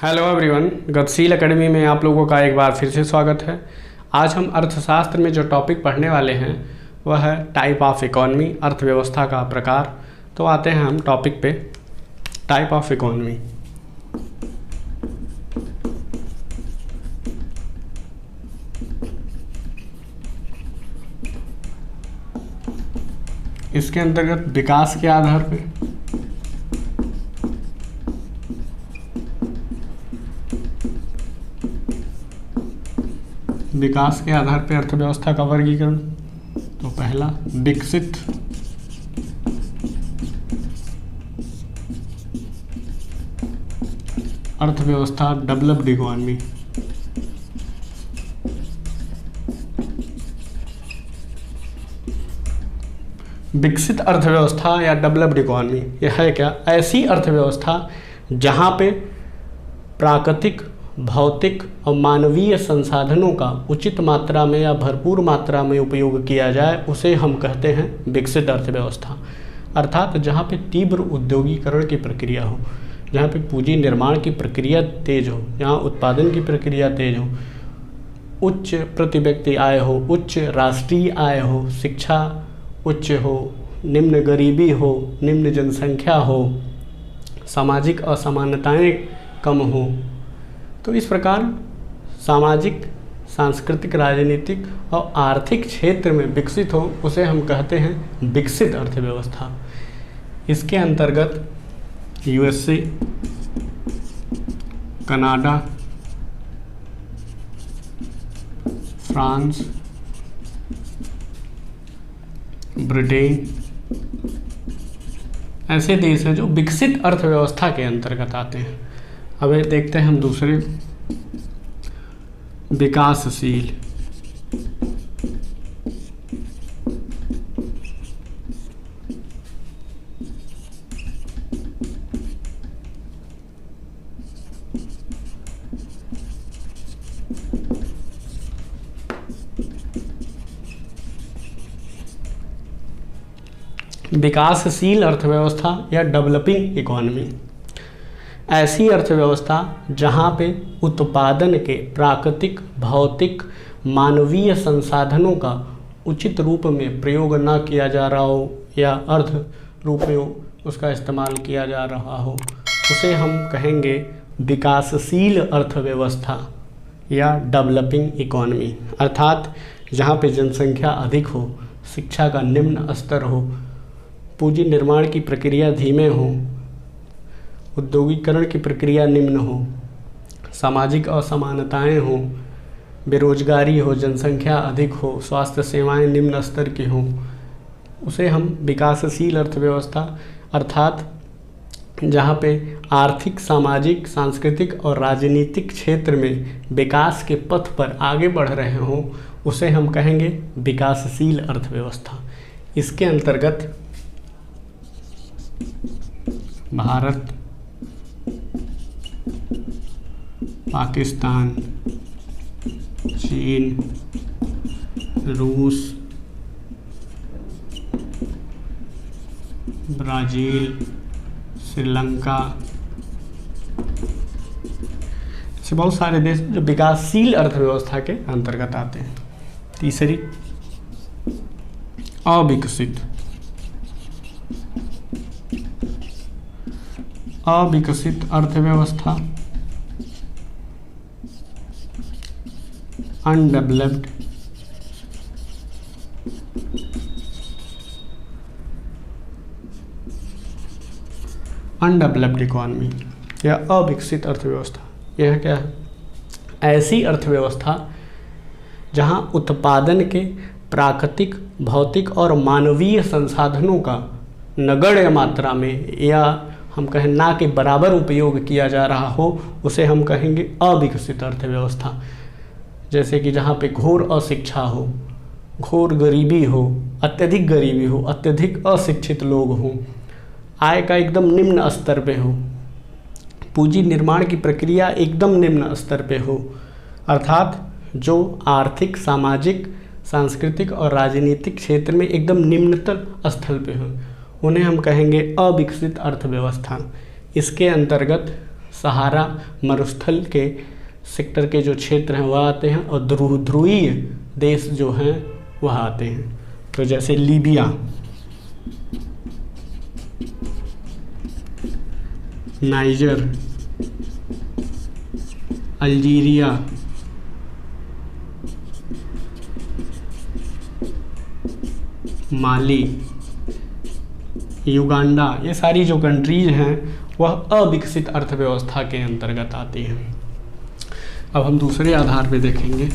Hello everyone, गतिशील academy में आप लोगों का एक बार फिर से स्वागत है। आज हम अर्थशास्त्र में जो टॉपिक पढ़ने वाले हैं वह है टाइप ऑफ इकोनॉमी, अर्थव्यवस्था का प्रकार। तो आते हैं हम टॉपिक पे, टाइप ऑफ इकोनॉमी। इसके अंतर्गत विकास के आधार पे अर्थव्यवस्था का वर्गीकरण। तो पहला, विकसित अर्थव्यवस्था, डेवलप्ड इकोनॉमी। विकसित अर्थव्यवस्था या डेवलप्ड इकोनॉमी यह है क्या? ऐसी अर्थव्यवस्था जहाँ पे प्राकृतिक, भौतिक और मानवीय संसाधनों का उचित मात्रा में या भरपूर मात्रा में उपयोग किया जाए, उसे हम कहते हैं विकसित अर्थव्यवस्था। अर्थात जहाँ पे तीव्र औद्योगिकरण की प्रक्रिया हो, जहाँ पे पूंजी निर्माण की प्रक्रिया तेज हो, जहाँ उत्पादन की प्रक्रिया तेज हो, उच्च प्रति व्यक्ति आय हो, उच्च राष्ट्रीय आय हो, शिक्षा उच्च हो, निम्न गरीबी हो, निम्न जनसंख्या हो, सामाजिक असमानताएं कम हो। तो इस प्रकार सामाजिक, सांस्कृतिक, राजनीतिक और आर्थिक क्षेत्र में विकसित हो, उसे हम कहते हैं विकसित अर्थव्यवस्था। इसके अंतर्गत यूएसए, कनाडा, फ्रांस, ब्रिटेन ऐसे देश हैं जो विकसित अर्थव्यवस्था के अंतर्गत आते हैं। अब देखते हैं हम दूसरे, विकासशील। विकासशील अर्थव्यवस्था या डेवलपिंग इकोनॉमी ऐसी अर्थव्यवस्था जहाँ पे उत्पादन के प्राकृतिक, भौतिक, मानवीय संसाधनों का उचित रूप में प्रयोग न किया जा रहा हो या अर्ध रूप में उसका इस्तेमाल किया जा रहा हो, उसे हम कहेंगे विकासशील अर्थव्यवस्था या डेवलपिंग इकोनॉमी। अर्थात जहाँ पे जनसंख्या अधिक हो, शिक्षा का निम्न स्तर हो, पूंजी निर्माण की प्रक्रिया धीमे हो, औद्योगिकरण की प्रक्रिया निम्न हो, सामाजिक असमानताएं हो, बेरोजगारी हो, जनसंख्या अधिक हो, स्वास्थ्य सेवाएं निम्न स्तर की हों, उसे हम विकासशील अर्थव्यवस्था, अर्थात जहाँ पे आर्थिक, सामाजिक, सांस्कृतिक और राजनीतिक क्षेत्र में विकास के पथ पर आगे बढ़ रहे हों, उसे हम कहेंगे विकासशील अर्थव्यवस्था। इसके अंतर्गत भारत, पाकिस्तान, चीन, रूस, ब्राज़ील, श्रीलंका ऐसे बहुत सारे देश जो विकासशील अर्थव्यवस्था के अंतर्गत आते हैं। तीसरी, अविकसित अर्थव्यवस्था, अनडेवलप्ड इकोनॉमी या अविकसित अर्थव्यवस्था। यह क्या है? ऐसी अर्थव्यवस्था जहां उत्पादन के प्राकृतिक, भौतिक और मानवीय संसाधनों का नगण्य मात्रा में या हम कहें ना के बराबर उपयोग किया जा रहा हो, उसे हम कहेंगे अविकसित अर्थव्यवस्था। जैसे कि जहाँ पे घोर अशिक्षा हो, घोर गरीबी हो, अत्यधिक अशिक्षित लोग हों, आय का एकदम निम्न स्तर पे हो, पूंजी निर्माण की प्रक्रिया एकदम निम्न स्तर पे हो, अर्थात जो आर्थिक, सामाजिक, सांस्कृतिक और राजनीतिक क्षेत्र में एकदम निम्नतम स्थल पे हो, उन्हें हम कहेंगे अविकसित अर्थव्यवस्था। इसके अंतर्गत सहारा मरुस्थल के सेक्टर के जो क्षेत्र हैं वह आते हैं, और ध्रुवीय देश जो हैं वह आते हैं। तो जैसे लीबिया, नाइजर, अल्जीरिया, माली, युगांडा, ये सारी जो कंट्रीज हैं वह अविकसित अर्थव्यवस्था के अंतर्गत आती हैं। अब हम दूसरे आधार पे देखेंगे।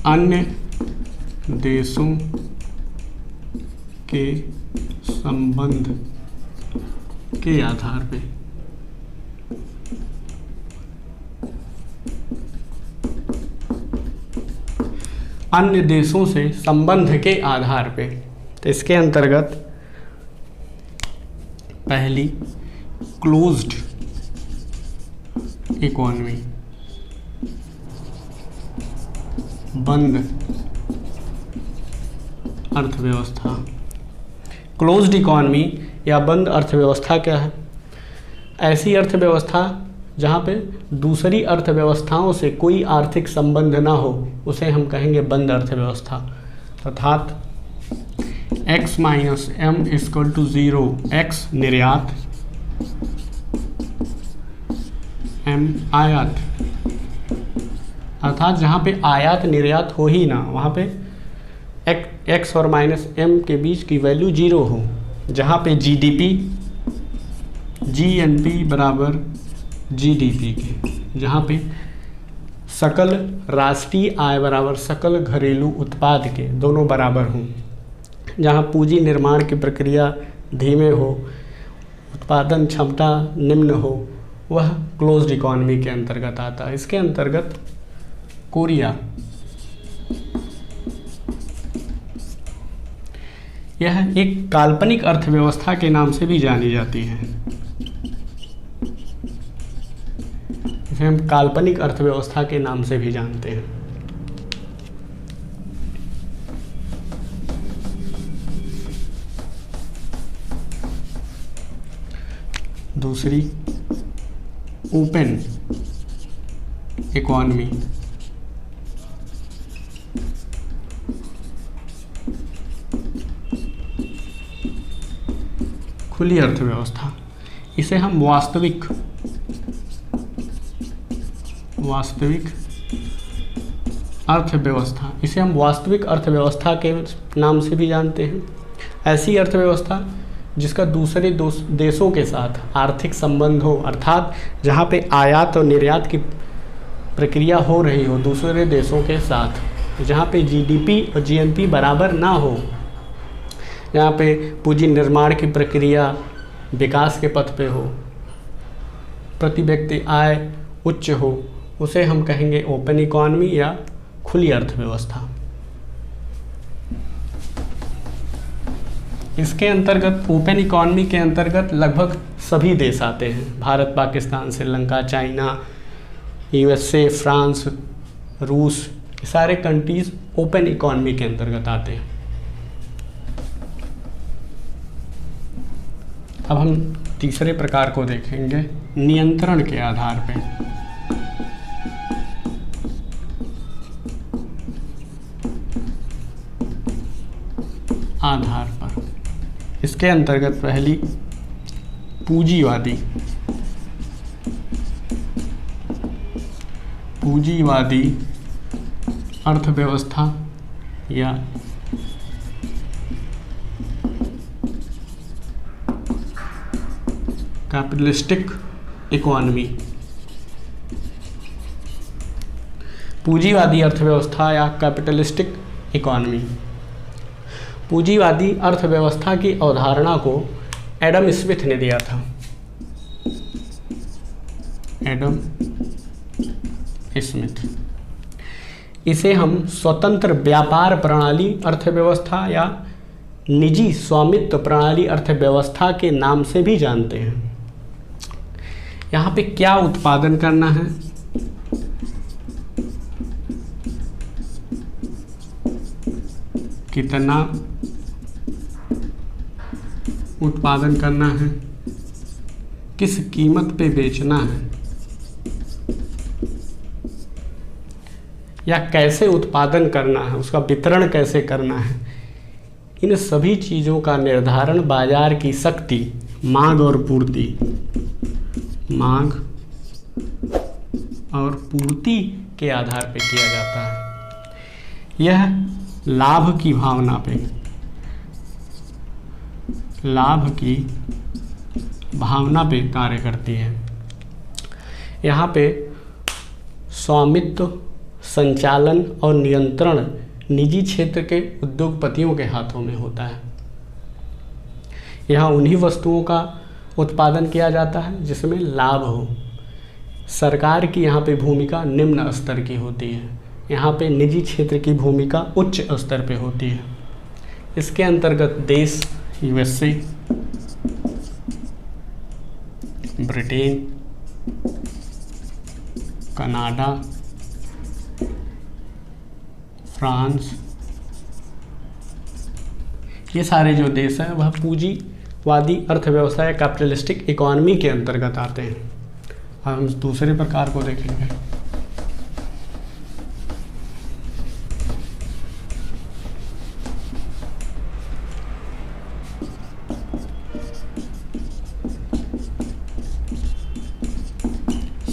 अन्य देशों के संबंध के आधार पे अन्य देशों से संबंध के आधार पे, तो इसके अंतर्गत पहली क्लोज्ड इकोनॉमी, बंद अर्थव्यवस्था। क्लोज्ड इकोनॉमी या बंद अर्थव्यवस्था क्या है? ऐसी अर्थव्यवस्था जहाँ पे दूसरी अर्थव्यवस्थाओं से कोई आर्थिक संबंध ना हो, उसे हम कहेंगे बंद अर्थव्यवस्था। अर्थात x minus M equal to 0, x निर्यात, m आयात। अर्थात जहाँ पे आयात निर्यात हो ही ना, वहाँ पे x और माइनस m के बीच की वैल्यू 0 हो। जहाँ पे GDP, GNP बराबर GDP के, जहाँ पे सकल राष्ट्रीय आय बराबर सकल घरेलू उत्पाद के दोनों बराबर हों, जहाँ पूंजी निर्माण की प्रक्रिया धीमे हो, उत्पादन क्षमता निम्न हो, वह क्लोज्ड इकोनॉमी के अंतर्गत आता है। इसके अंतर्गत कोरिया, यह एक काल्पनिक अर्थव्यवस्था के नाम से भी जानी जाती है। इसे हम काल्पनिक अर्थव्यवस्था के नाम से भी जानते हैं। दूसरी ओपन इकोनॉमी, खुली अर्थव्यवस्था। इसे हम वास्तविक अर्थव्यवस्था, इसे हम वास्तविक अर्थव्यवस्था के नाम से भी जानते हैं। ऐसी अर्थव्यवस्था जिसका दूसरे देशों के साथ आर्थिक संबंध हो, अर्थात जहाँ पे आयात और निर्यात की प्रक्रिया हो रही हो दूसरे देशों के साथ, जहाँ पे GDP और GNP बराबर ना हो, जहाँ पे पूंजी निर्माण की प्रक्रिया विकास के पथ पे हो, प्रति व्यक्ति आय उच्च हो, उसे हम कहेंगे ओपन इकोनॉमी या खुली अर्थव्यवस्था। इसके अंतर्गत ओपन इकोनॉमी के अंतर्गत लगभग सभी देश आते हैं। Bharat, Pakistan, Sri Lanka, China, USA, France, रूस, सारे कंट्रीज ओपन इकोनॉमी के अंतर्गत आते हैं। अब हम तीसरे प्रकार को देखेंगे, नियंत्रण के आधार पर। इसके अंतर्गत पहली पूंजीवादी अर्थव्यवस्था या कैपिटलिस्टिक इकोनॉमी। पूंजीवादी अर्थव्यवस्था या कैपिटलिस्टिक इकोनॉमी। पूंजीवादी अर्थव्यवस्था की अवधारणा को एडम स्मिथ ने दिया था। Adam Smith. इसे हम स्वतंत्र व्यापार प्रणाली अर्थव्यवस्था या निजी स्वामित्व प्रणाली अर्थव्यवस्था के नाम से भी जानते हैं। यहाँ पे क्या उत्पादन करना है, कितना उत्पादन करना है, किस कीमत पे बेचना है, या कैसे उत्पादन करना है, उसका वितरण कैसे करना है, इन सभी चीज़ों का निर्धारण बाजार की शक्ति, मांग और पूर्ति, मांग और पूर्ति के आधार पर किया जाता है। यह लाभ की भावना पे, लाभ की भावना पे कार्य करती है। यहाँ पे स्वामित्व, संचालन और नियंत्रण निजी क्षेत्र के उद्योगपतियों के हाथों में होता है। यहाँ उन्हीं वस्तुओं का उत्पादन किया जाता है जिसमें लाभ हो। सरकार की यहाँ पे भूमिका निम्न स्तर की होती है, यहाँ पे निजी क्षेत्र की भूमिका उच्च स्तर पे होती है। इसके अंतर्गत देश यूएसए, ब्रिटेन, कनाडा, फ्रांस, ये सारे जो देश हैं वह पूंजीवादी अर्थव्यवस्था या कैपिटलिस्टिक इकोनॉमी के अंतर्गत आते हैं। हम दूसरे प्रकार को देखेंगे।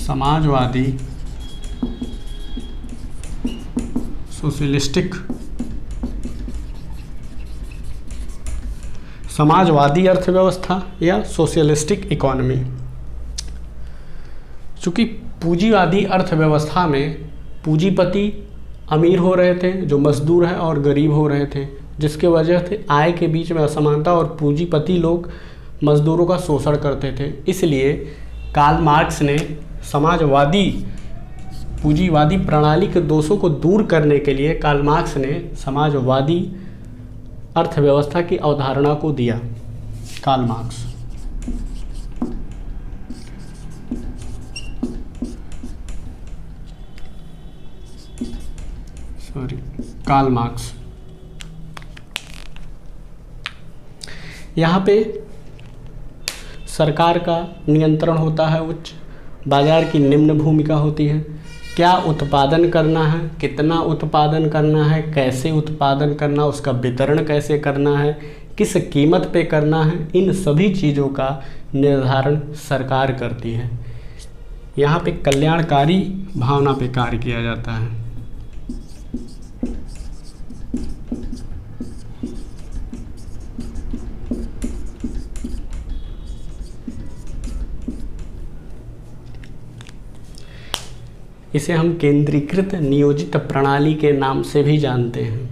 समाजवादी सोशलिस्टिक, समाजवादी अर्थव्यवस्था या सोशलिस्टिक इकोनॉमी। चूँकि पूंजीवादी अर्थव्यवस्था में पूंजीपति अमीर हो रहे थे, जो मजदूर हैं और गरीब हो रहे थे, जिसके वजह से आय के बीच में असमानता और पूंजीपति लोग मजदूरों का शोषण करते थे। इसलिए कार्ल मार्क्स ने समाजवादी पूंजीवादी प्रणाली के दोषों को दूर करने के लिए कार्ल मार्क्स ने समाजवादी अर्थव्यवस्था की अवधारणा को दिया। Karl Marx, Karl Marx. यहाँ पे सरकार का नियंत्रण होता है उच्च, बाजार की निम्न भूमिका होती है। क्या उत्पादन करना है, कितना उत्पादन करना है, कैसे उत्पादन करना, उसका वितरण कैसे करना है, किस कीमत पे करना है, इन सभी चीज़ों का निर्धारण सरकार करती है। यहाँ पे कल्याणकारी भावना पे कार्य किया जाता है। इसे हम केंद्रीकृत नियोजित प्रणाली के नाम से भी जानते हैं।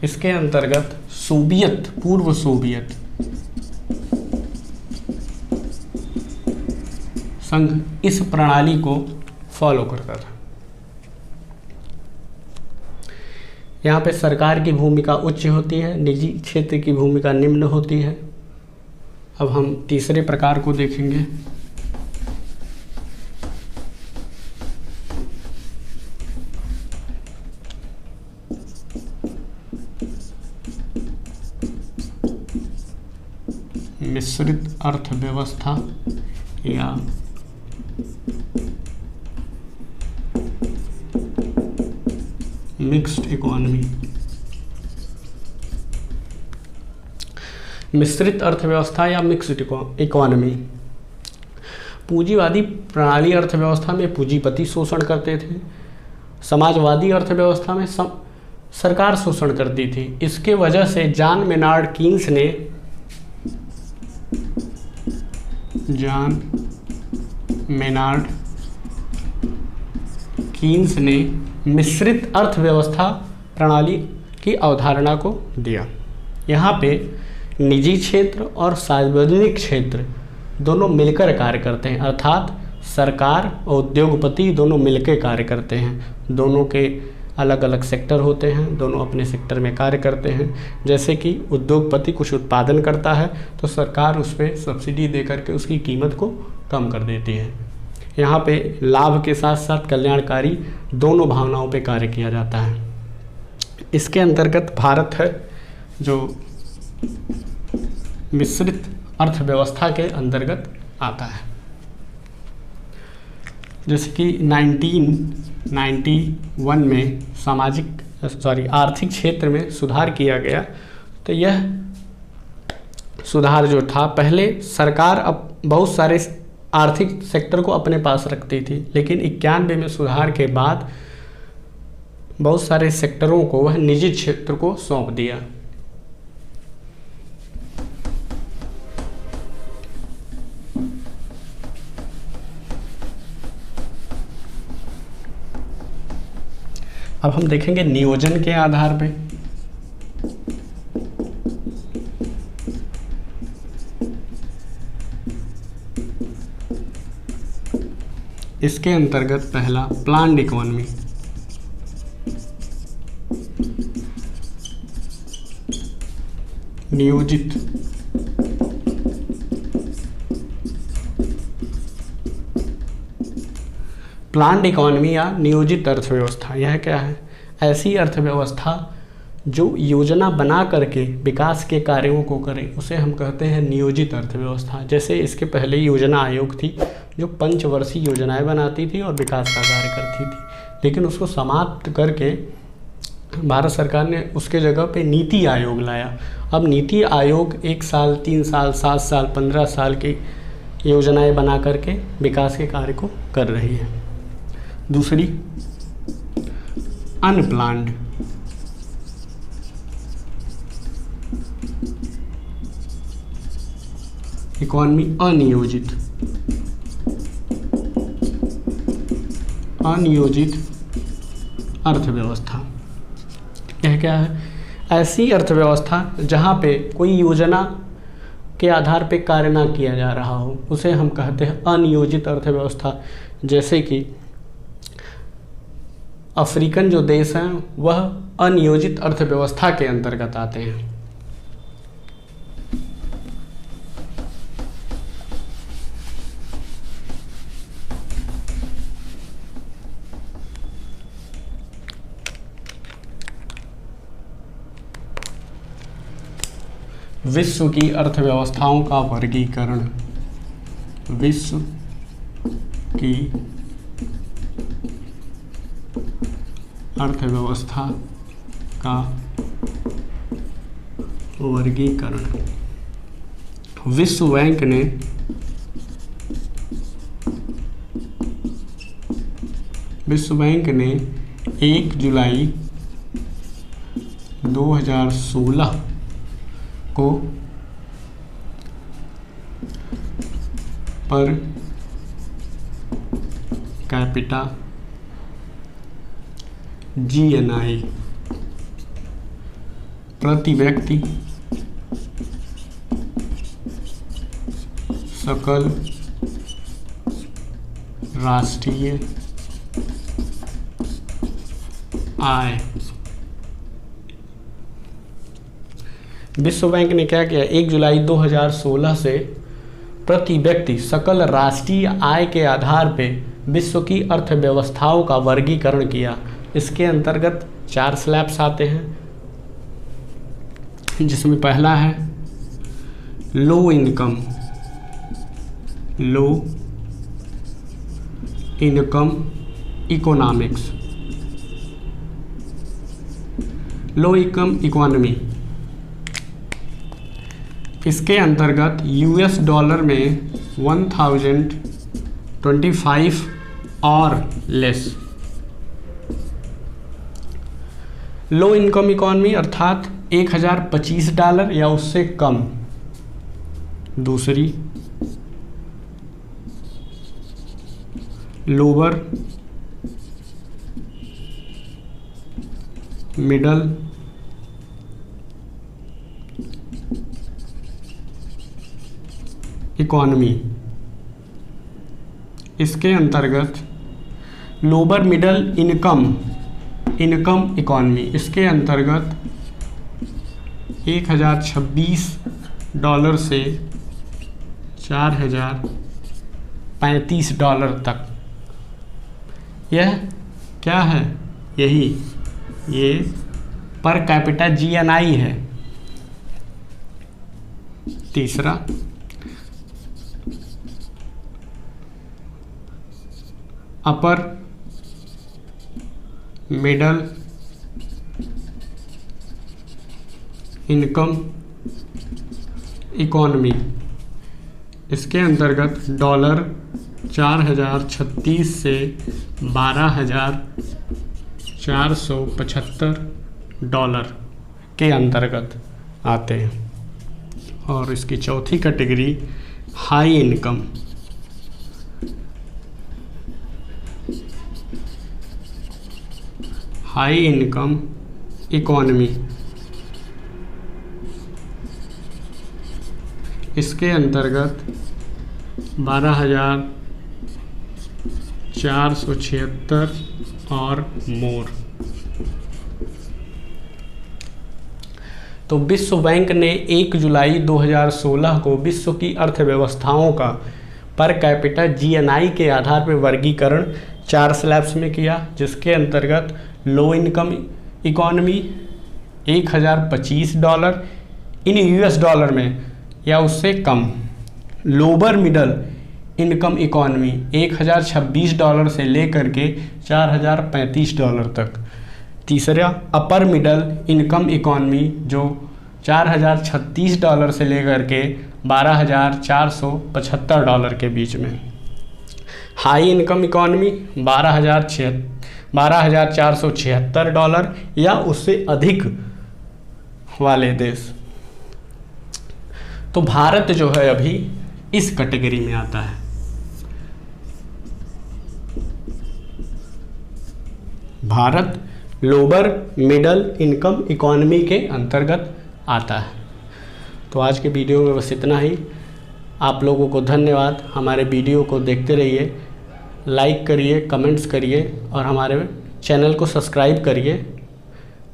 इसके अंतर्गत सोवियत, पूर्व सोवियत संघ इस प्रणाली को फॉलो करता था। यहाँ पे सरकार की भूमिका उच्च होती है, निजी क्षेत्र की भूमिका निम्न होती है। अब हम तीसरे प्रकार को देखेंगे। मिश्रित अर्थव्यवस्था या मिक्स्ड इकोनॉमी। मिश्रित अर्थव्यवस्था या मिक्स्ड इकोनॉमी। पूंजीवादी प्रणाली अर्थव्यवस्था में पूंजीपति शोषण करते थे, समाजवादी अर्थव्यवस्था में सरकार शोषण करती थी। इसके वजह से जॉन मेनार्ड कीन्स ने मिश्रित अर्थव्यवस्था प्रणाली की अवधारणा को दिया। यहाँ पे निजी क्षेत्र और सार्वजनिक क्षेत्र दोनों मिलकर कार्य करते हैं, अर्थात सरकार और उद्योगपति दोनों मिलकर कार्य करते हैं। दोनों के अलग अलग सेक्टर होते हैं, दोनों अपने सेक्टर में कार्य करते हैं। जैसे कि उद्योगपति कुछ उत्पादन करता है तो सरकार उस पर सब्सिडी दे करके उसकी कीमत को कम कर देती है। यहाँ पे लाभ के साथ साथ कल्याणकारी दोनों भावनाओं पे कार्य किया जाता है। इसके अंतर्गत भारत है जो मिश्रित अर्थव्यवस्था के अंतर्गत आता है। जैसे कि 1991 में आर्थिक क्षेत्र में सुधार किया गया। तो यह सुधार जो था, पहले सरकार अब बहुत सारे आर्थिक सेक्टर को अपने पास रखती थी, लेकिन 91 में सुधार के बाद बहुत सारे सेक्टरों को वह निजी क्षेत्र को सौंप दिया। अब हम देखेंगे नियोजन के आधार पे। इसके अंतर्गत पहला प्लान्ड इकोनॉमी। नियोजित प्लान्ड इकोनॉमी या नियोजित अर्थव्यवस्था, यह क्या है? ऐसी अर्थव्यवस्था जो योजना बना करके विकास के कार्यों को करे, उसे हम कहते हैं नियोजित अर्थव्यवस्था। जैसे इसके पहले योजना आयोग थी जो पंचवर्षीय योजनाएं बनाती थी और विकास का कार्य करती थी, लेकिन उसको समाप्त करके भारत सरकार ने उसके जगह पे नीति आयोग लाया। अब नीति आयोग 1 साल, 3 साल, 7 साल, 15 साल की योजनाएं बना करके विकास के कार्य को कर रही है। दूसरी अनप्लान्ड इकोनॉमी, अनियोजित अर्थव्यवस्था। यह क्या है? ऐसी अर्थव्यवस्था जहाँ पे कोई योजना के आधार पे कार्य ना किया जा रहा हो, उसे हम कहते हैं अनियोजित अर्थव्यवस्था। जैसे कि अफ्रीकन जो देश हैं वह अनियोजित अर्थव्यवस्था के अंतर्गत आते हैं। विश्व की अर्थव्यवस्थाओं का वर्गीकरण। विश्व की अर्थव्यवस्था का वर्गीकरण। विश्व बैंक ने विश्व बैंक ने 1 जुलाई 2016 को पर कैपिटा GNI प्रति व्यक्ति सकल राष्ट्रीय आय। विश्व बैंक ने क्या किया? 1 जुलाई 2016 से प्रति व्यक्ति सकल राष्ट्रीय आय के आधार पे विश्व की अर्थव्यवस्थाओं का वर्गीकरण किया। इसके अंतर्गत 4 स्लैब्स आते हैं, जिसमें पहला है low income economics, low income economy. इसके अंतर्गत US डॉलर में 1025 और लेस। लो इनकम इकोनॉमी अर्थात $1025 या उससे कम। दूसरी लोअर मिडल इकोनॉमी। इसके अंतर्गत लोअर मिडल इनकम इकोनॉमी, इसके अंतर्गत $1026 से $4000 $35 तक। यह क्या है? ये पर कैपिटा GNI है। तीसरा, अपर मिडल इनकम इकोनॉमी, इसके अंतर्गत $4036 से $12,475 के अंतर्गत आते हैं। और इसकी चौथी कैटेगरी हाई इनकम इकोनॉमी, इसके अंतर्गत 12,476 और मोर। तो विश्व बैंक ने 1 जुलाई 2016 को विश्व की अर्थव्यवस्थाओं का पर कैपिटा GNI के आधार पर वर्गीकरण 4 स्लैब्स में किया, जिसके अंतर्गत लो इनकम इकोनॉमी $1025 इन US में या उससे कम, लोअर मिडल इनकम इकोनॉमी $1026 से लेकर के $4035 तक। तीसरा, अपर मिडल इनकम इकोनॉमी जो $4036 से लेकर के $12,475 के बीच में। हाई इनकम इकोनॉमी $12,476 या उससे अधिक वाले देश। तो भारत जो है अभी इस कैटेगरी में आता है। Bharat lower middle income economy के अंतर्गत आता है। तो आज के वीडियो में बस इतना ही। आप लोगों को धन्यवाद। हमारे वीडियो को देखते रहिए, लाइक करिए, कमेंट्स करिए और हमारे चैनल को सब्सक्राइब करिए।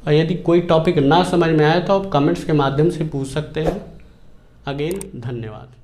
और यदि कोई टॉपिक ना समझ में आए तो आप कमेंट्स के माध्यम से पूछ सकते हैं। अगेन धन्यवाद।